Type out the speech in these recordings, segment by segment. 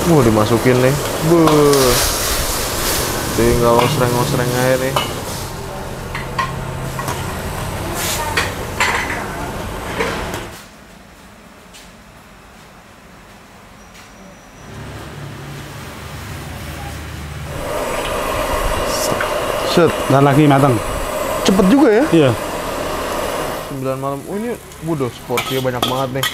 Dimasukin nih. Buh. Tinggal ngosreng-ngosreng aja nih. Set, Dan lagi matang. cepet juga ya? Iya. 9 malam. Oh ini, buduh, porsinya banyak banget nih.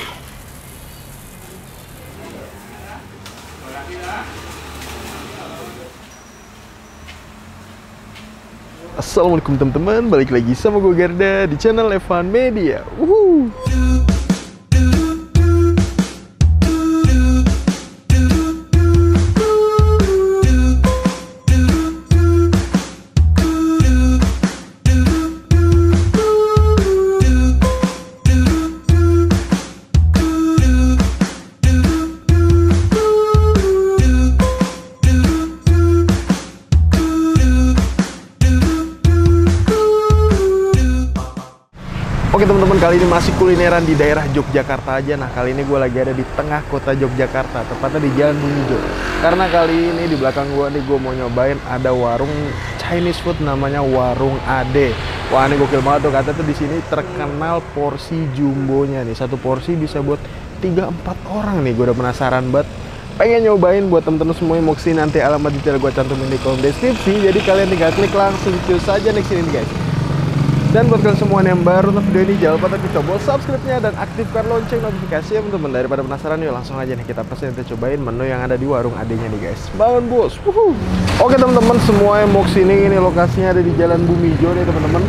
Assalamualaikum teman-teman, balik lagi sama gue Gerda di channel Evan Media. Wuhu. Oke teman-teman, kali ini masih kulineran di daerah Yogyakarta aja. Nah kali ini gue lagi ada di tengah kota Yogyakarta, tepatnya di Jalan Bumijo. Karena kali ini di belakang gue nih, gue mau nyobain ada warung Chinese food namanya Warung Ade. Wah ini gokil banget tuh, katanya tuh di sini terkenal porsi jumbonya nih. Satu porsi bisa buat 3-4 orang nih. Gue udah penasaran banget, pengen nyobain. Buat temen-temen semua yang mau kesini, nanti alamat detail gue cantumin di kolom deskripsi. Jadi kalian tinggal klik langsung cus aja nih kesini guys. Dan buat kalian semua yang baru nonton video ini, jangan lupa tekan tombol subscribe-nya dan aktifkan lonceng notifikasi ya teman-teman. Daripada penasaran, yuk langsung aja nih kita pesen, kita cobain menu yang ada di warung adenya nih guys. Bangun bos. Wuhu. Oke teman-teman semua yang mau kesini, ini lokasinya ada di Jalan Bumijo nih teman-teman.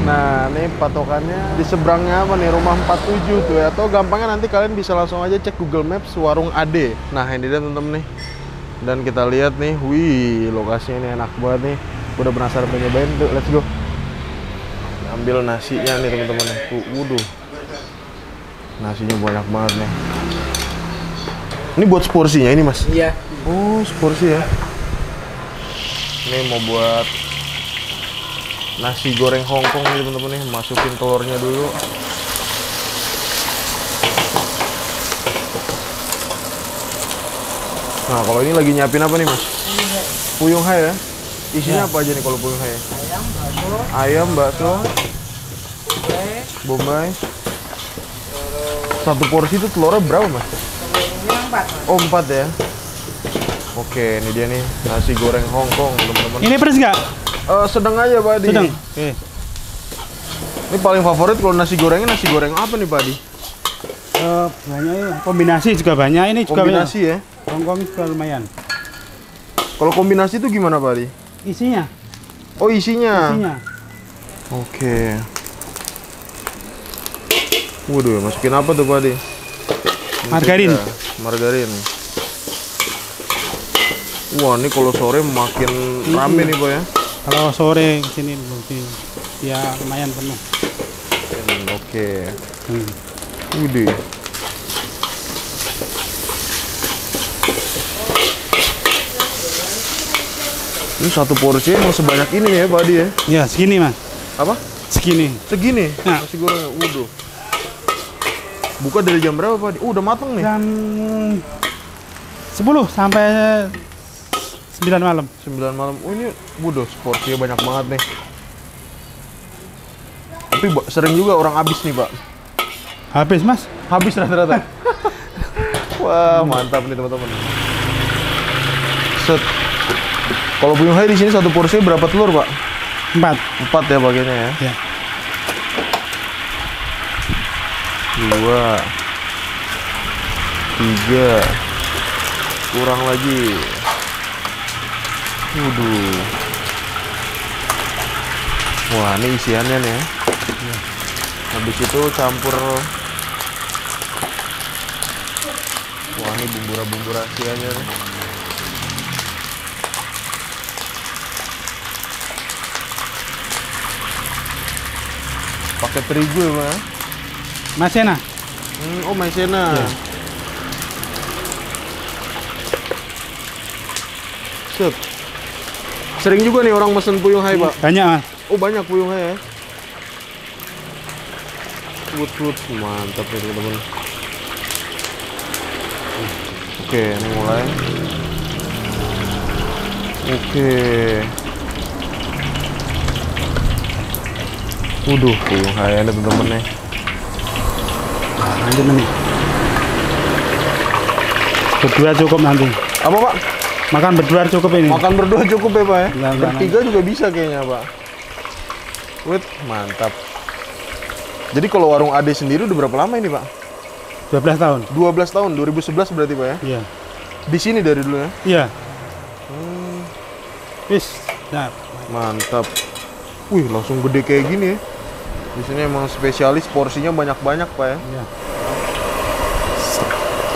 Nah nih patokannya di seberangnya apa nih, rumah 47 tuh ya. Atau gampangnya nanti kalian bisa langsung aja cek Google Maps Warung Ade. Nah ini dia teman-teman nih. Dan kita lihat nih, wih lokasinya ini enak banget nih. Udah penasaran pengen nyobain tuh, let's go. Ambil nasinya nih teman-teman. Waduh, nasinya banyak banget nih. Ini buat seporsinya ini mas? Iya. Oh seporsi ya. Ini mau buat nasi goreng Hongkong nih teman-teman nih. Masukin telurnya dulu. Nah kalau ini lagi nyiapin apa nih mas? Puyung hai ya. Isinya apa aja nih kalau puyung hai? Ayam, bakso, bombay. Satu porsi itu telurnya berapa mas? Oh 4 ya. Oke ini dia nih nasi goreng Hongkong teman-teman. Ini pedas nggak? Sedang aja Pak Adi. Sedang. Oke. Ini paling favorit kalau nasi gorengnya, nasi goreng apa nih Pak Adi? Banyak ya. Kombinasi juga banyak. Ini juga Kombinasi banyak. ya. Hongkong juga lumayan. Kalau kombinasi itu gimana Pak Adi? Isinya. Oh isinya. Isinya. Oke. Waduh, masukin apa tuh Pak Adi? Margarin. Margarin. Wah, ini kalau sore makin rame nih Pak ya. Kalau sore sini mungkin ya lumayan penuh. Oke. Hmm. Waduh. Ini satu porsi emang sebanyak ini ya Pak Adi ya? Ya segini mas. Apa? Segini. Segini? Nah. Nasi goreng, waduh. Buka dari jam berapa Pak Adi? Udah mateng nih? Jam 10 sampai 9 malam. 9 malam. Oh ini, waduh, porsinya banyak banget nih. Tapi sering juga orang habis nih Pak. Habis mas. Habis rata-rata. Wah mantap nih teman-teman. Set. Kalau puyung hai di sini satu porsi berapa telur Pak? 4. 4 ya bagiannya ya. Ya. 2 3 kurang lagi. Waduh. Wah ini isiannya nih ya. Habis itu campur. Wah ini bumbu rahasianya nih. Pakai terigu ya Pak? Maizena. Oh maizena. Ya. Set. Sering juga nih orang mesen puyung hai Pak? Banyak mas. Oh banyak puyung hai ya? Mantap nih teman-teman. Oke, ini mulai. Oke. Waduh, puyung hai ada temen-temen nih. Nah, nanti nih. Berdua cukup nanti. Apa Pak? Makan berdua cukup ini. Makan berdua cukup ya Pak ya? Enggak, Bertiga juga bisa kayaknya Pak. Wih, mantap. Jadi kalau warung Ade sendiri udah berapa lama ini Pak? 12 tahun. 12 tahun, 2011 berarti Pak ya? Iya. Di sini dari dulu ya? Iya. Wis, nah, Mantap. Wih, langsung gede kayak gini ya. Di sini emang spesialis, porsinya banyak-banyak Pak ya. iya.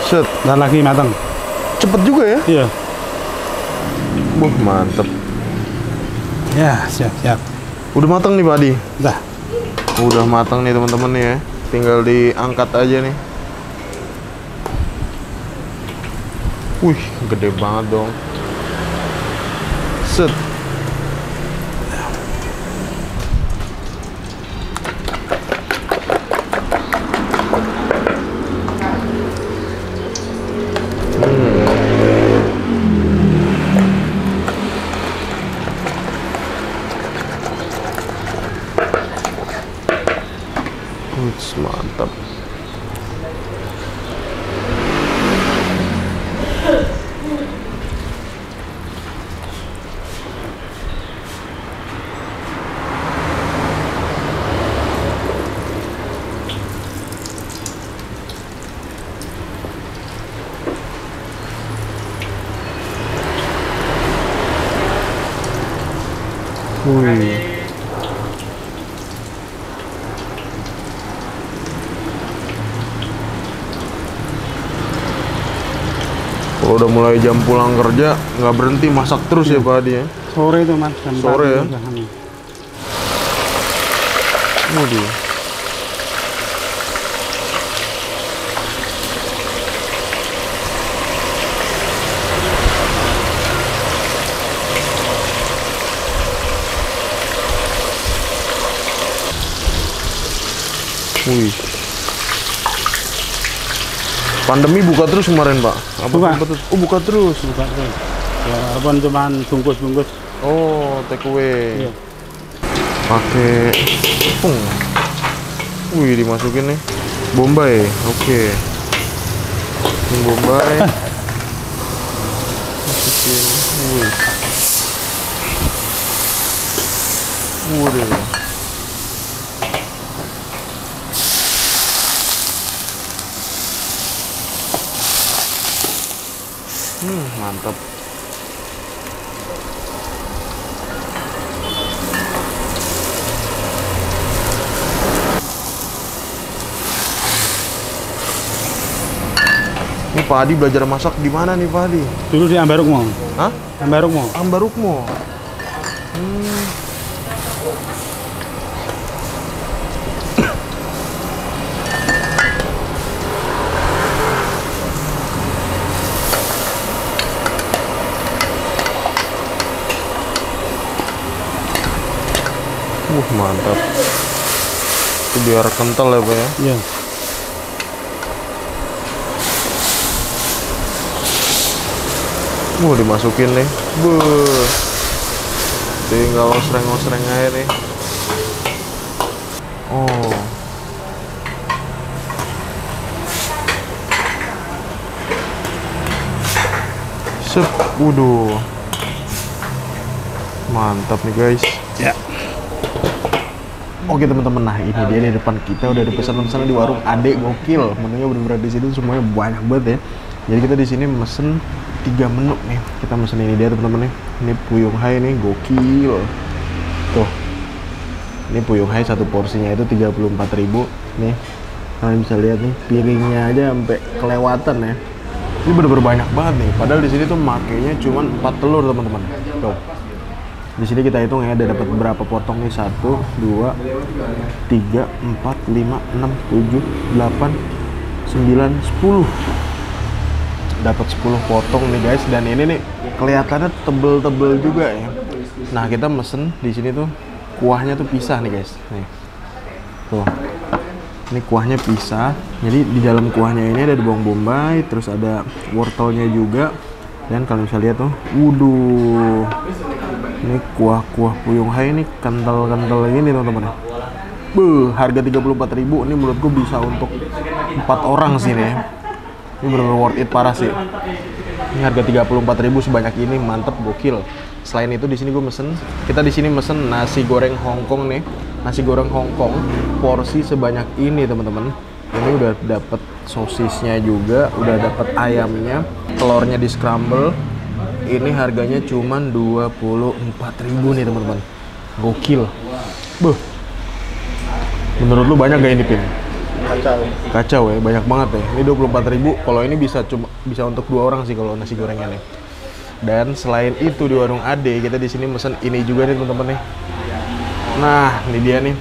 Set, Dan lagi matang. cepet juga ya? Iya. Wah, mantap. Ya, siap, siap. Udah matang nih Pak Adi? Dah. Udah matang nih teman-teman nih ya. Tinggal diangkat aja nih. Wih, gede banget dong. Set. Mantap. Wih. Kalau udah mulai jam pulang kerja, nggak berhenti masak terus ya Pak Adi ya? Sore itu Mas. Jam Sore 4 ya? udah hamil. Waduh. Wih. Pandemi buka terus kemarin Pak? Apa Buka. sempat tuh? Oh buka terus. Buka terus. Ya, walaupun cuman bungkus-bungkus. Oh take away. Iya. Pakai tepung. Wih dimasukin nih. Bombay. Oke. Ini Bombay. Masukin. Wih. Waduh. Mantap. Ini Pak Adi belajar masak di mana nih Pak Adi? Dulu di Ambarukmo. Hah? Ambarukmo. Ambarukmo. Mantap. Itu biar kental ya Pak ya. Iya. Dimasukin nih. Tinggal osreng-osreng aja nih. Oh. Sep. Waduh. Mantap nih guys. Ya. Oke teman-teman, nah ini dia di depan kita udah ada pesan-pesan di warung Ade gokil. Menunya bener-bener di sini semuanya banyak banget ya. Jadi kita di sini mesen 3 menu nih. Kita mesen ini dia teman-teman nih. Ini puyung hai nih gokil. Tuh. Ini puyung hai satu porsinya itu 34.000 nih. Kalian bisa lihat nih piringnya aja sampai kelewatan ya. Ini bener-bener banyak banget nih. Padahal di sini tuh makainya cuma 4 telur teman-teman. Tuh. Di sini kita hitung ya, ada dapat berapa potong nih? 1, 2, 3, 4, 5, 6, 7, 8, 9, 10. Dapat 10 potong nih guys, dan ini nih kelihatannya tebel-tebel juga ya. Nah kita mesen di sini tuh kuahnya tuh pisah nih guys. Nih, tuh Ini kuahnya pisah. Jadi di dalam kuahnya ini ada bawang bombay, terus ada wortelnya juga. Dan kalian bisa lihat tuh, wuduh. Ini kuah-kuah Puyung Hai ini kental-kental ini teman-teman. Harga 34.000 ini menurutku bisa untuk 4 orang sih nih. Ini bener-bener worth it parah sih. Ini harga 34.000 sebanyak ini, mantep, gokil. Selain itu di sini gue kita di sini mesen nasi goreng Hongkong nih. Nasi goreng Hongkong porsi sebanyak ini teman-teman. Ini udah dapet sosisnya juga, udah dapet ayamnya, telurnya di scramble. Ini harganya cuman 24.000 nih teman-teman. Gokil. Menurut lu banyak gak ini, Pin? Kacau ya, banyak banget ya. Ini 24.000. Kalau ini bisa untuk 2 orang sih kalau nasi gorengnya nih. Dan selain itu di warung Ade kita di sini mesen ini juga nih teman-teman nih. Nah, ini dia nih.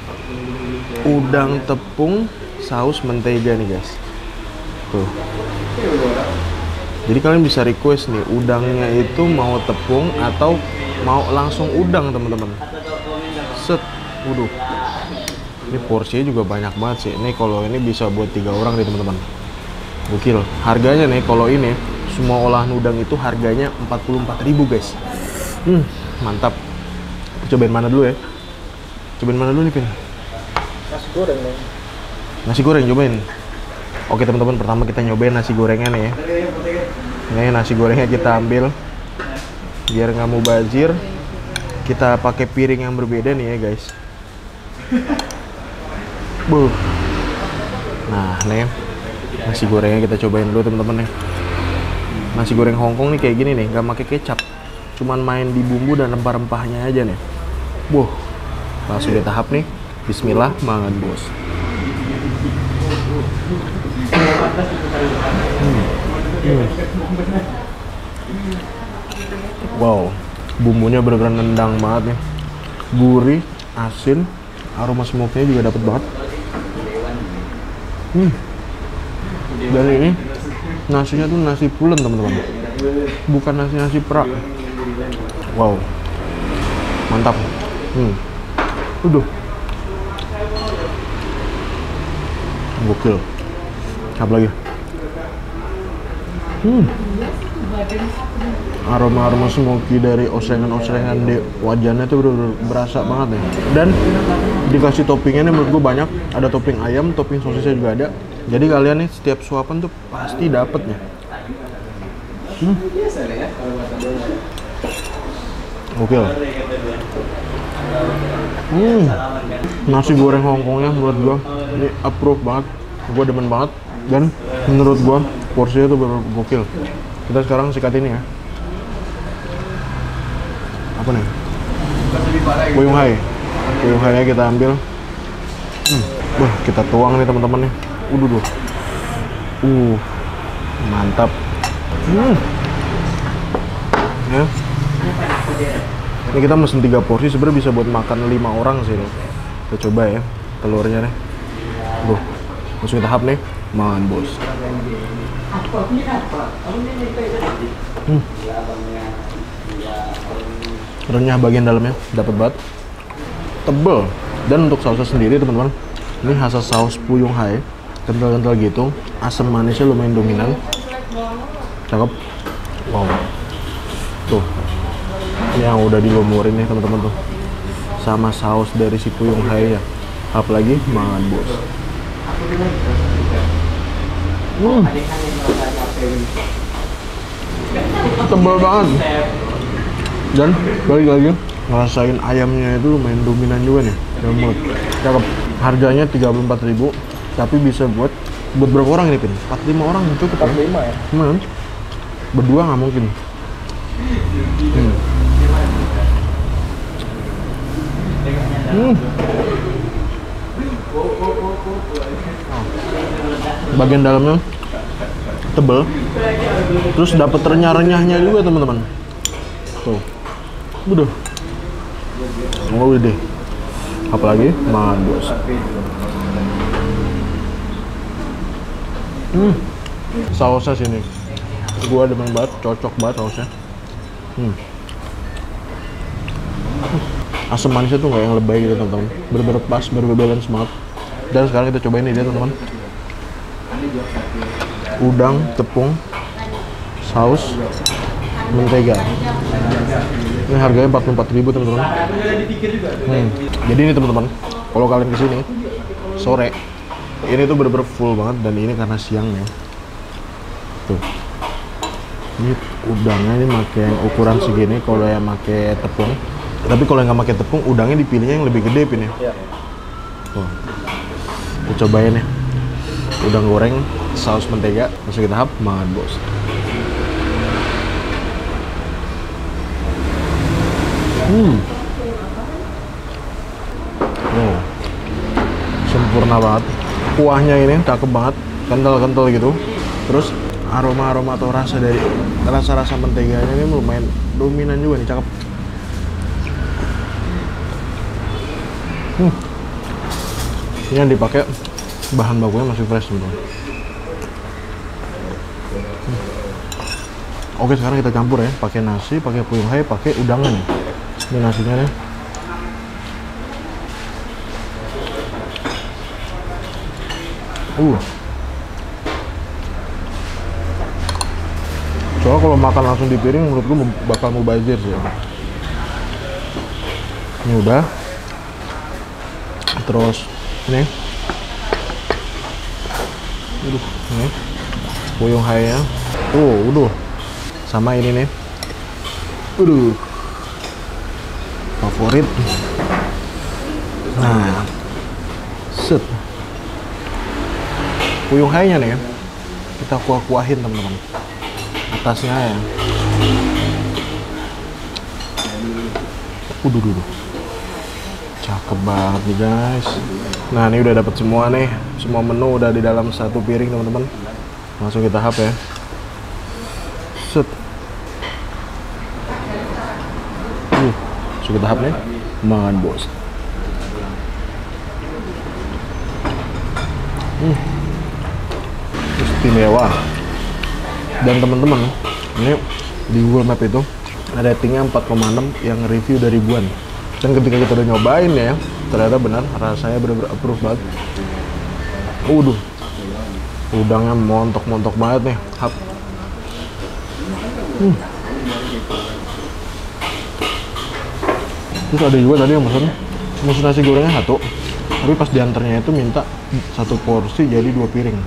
Udang tepung saus mentega nih, guys. Tuh. Jadi kalian bisa request nih, udangnya itu mau tepung atau mau langsung udang, teman-teman. Set. Waduh. Ini porsinya juga banyak banget sih. Ini kalau ini bisa buat 3 orang nih, teman-teman. Gokil. Harganya nih kalau ini semua olahan udang itu harganya 44.000, guys. Mantap. Cobain mana dulu ya? Cobain mana dulu nih, Pin? Nasi goreng nih. Nasi goreng, cobain. Oke teman-teman, pertama kita nyobain nasi gorengnya nih ya. Ini nasi gorengnya kita ambil. Biar nggak mubazir, kita pakai piring yang berbeda nih ya guys. Nah nih, nasi gorengnya kita cobain dulu teman-teman nih. Nasi goreng Hongkong nih kayak gini nih, nggak pakai kecap. Cuman main di bumbu dan rempah-rempahnya aja nih. Langsung di tahap nih. Bismillah, mangan bos. Wow, bumbunya bener-bener nendang banget nih. Gurih, asin, aroma smoke-nya juga dapet banget. Dan ini nasinya tuh nasi pulen teman-teman, bukan nasi perak. Wow, mantap. Gokil. Apa lagi? Aroma-aroma smoky dari osrengan-osrengan di wajannya tuh udah berasa banget nih. Dan dikasih toppingnya nih menurut gue banyak. Ada topping ayam, topping sosisnya juga ada. Jadi kalian nih setiap suapan tuh pasti dapet nih. Gokil. Nasi goreng Hongkongnya menurut gua ini approve banget, gua demen banget, dan menurut gua porsinya tuh bener gokil. Kita sekarang sikat ini ya. Apa nih? Puyung Hai. Puyung Hai nya kita ambil. Kita tuang nih teman-teman nih. Mantap. Ya. Ini kita mesen 3 porsi, sebenarnya bisa buat makan 5 orang sih nih. Kita coba ya telurnya nih. Langsung tahap nih, makan bos. Renyah bagian dalamnya, dapat banget. Tebel. Dan untuk sausnya sendiri teman-teman, ini khas saus Puyung Hai, kental-kental gitu. Asam manisnya lumayan dominan. Cakep. Wow. Tuh. Yang udah dilumurin nih teman-teman tuh sama saus dari si Puyung Hai ya. Apalagi makan bos. Tebal banget. Dan balik lagi ngerasain ayamnya itu lumayan dominan juga nih. Cakep. Harganya 34.000, tapi bisa buat berapa orang ini, Pin? 4-5 orang cukup 45 ya? Berdua nggak mungkin. Bagian dalamnya tebel, terus dapat renyah-renyahnya juga teman-teman. Tuh, udah deh. Apalagi makan bos. Sausnya sini, gua demen banget, cocok banget sausnya. Asam manisnya tuh nggak yang lebay gitu teman-teman, bener-bener pas, bener-bener balance banget. Dan sekarang kita cobain ini dia teman-teman. Udang, tepung, saus, mentega. Ini harganya 44.000 teman-teman. Jadi ini teman-teman, kalau kalian kesini sore, ini tuh bener-bener full banget, dan ini karena siang ya. Tuh, ini udangnya ini pakai yang ukuran segini kalau yang pakai tepung. Tapi kalau yang nggak pakai tepung, udangnya dipilihnya yang lebih gede pin ya. Tuh, kita cobain ya. Udang goreng, saus mentega, langsung kita hap, makan bos. Oh, sempurna banget. Kuahnya ini cakep banget, kental-kental gitu. Terus aroma-aroma atau rasa dari rasa-rasa menteganya ini lumayan dominan juga nih, cakep. Ini yang dipakai bahan bakunya masih fresh teman-teman. Oke, sekarang kita campur ya, pakai nasi, pakai puyung hai, pakai udangnya nih. Ini nasinya nih. Soalnya kalau makan langsung di piring menurut gue bakal mubazir sih. Ini udah. Terus ini. Ini puyung hai nya. Udah. Sama ini nih. Favorit. Nah, set. Puyung hai nya nih ya. Kita kuah-kuahin teman-teman. Atasnya ya. Cakep banget nih guys. Nah, ini udah dapat semua nih. Semua menu udah di dalam satu piring teman-teman. Langsung kita hap ya. Set. Langsung kita hap nih. Makan bos. Istimewa. Dan teman-teman, ini di Google Map itu ada ratingnya 4,6 yang review dari ribuan. Dan ketika kita udah nyobain ya, ternyata benar rasanya bener-bener approve banget. Udangnya montok-montok banget nih. Hap. Terus ada juga tadi yang mesen nasi gorengnya satu, tapi pas diantarnya itu minta satu porsi jadi 2 piring.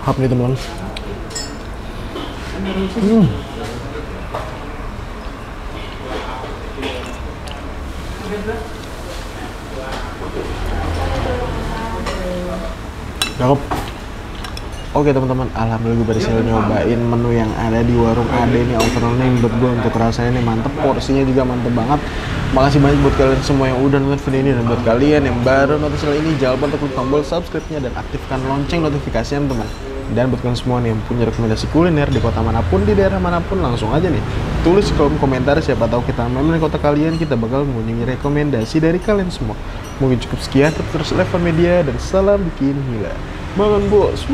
Hap nih teman-teman. Cakep. Oke teman-teman, alhamdulillah gue berhasil nyobain menu yang ada di warung Ade nih. Overall nih menurut gue untuk rasanya nih mantep, porsinya juga mantep banget. Makasih banyak buat kalian semua yang udah nonton video ini, dan buat kalian yang baru nonton channel ini, jangan lupa untuk klik tombol subscribe-nya dan aktifkan lonceng notifikasinya teman. Dan buat kalian semua nih yang punya rekomendasi kuliner di kota manapun, di daerah manapun, langsung aja nih tulis di kolom komentar. Siapa tahu kita main di kota kalian, kita bakal mengunjungi rekomendasi dari kalian semua. Mungkin cukup sekian, terus Levan Media dan salam bikin gila. Makan bos.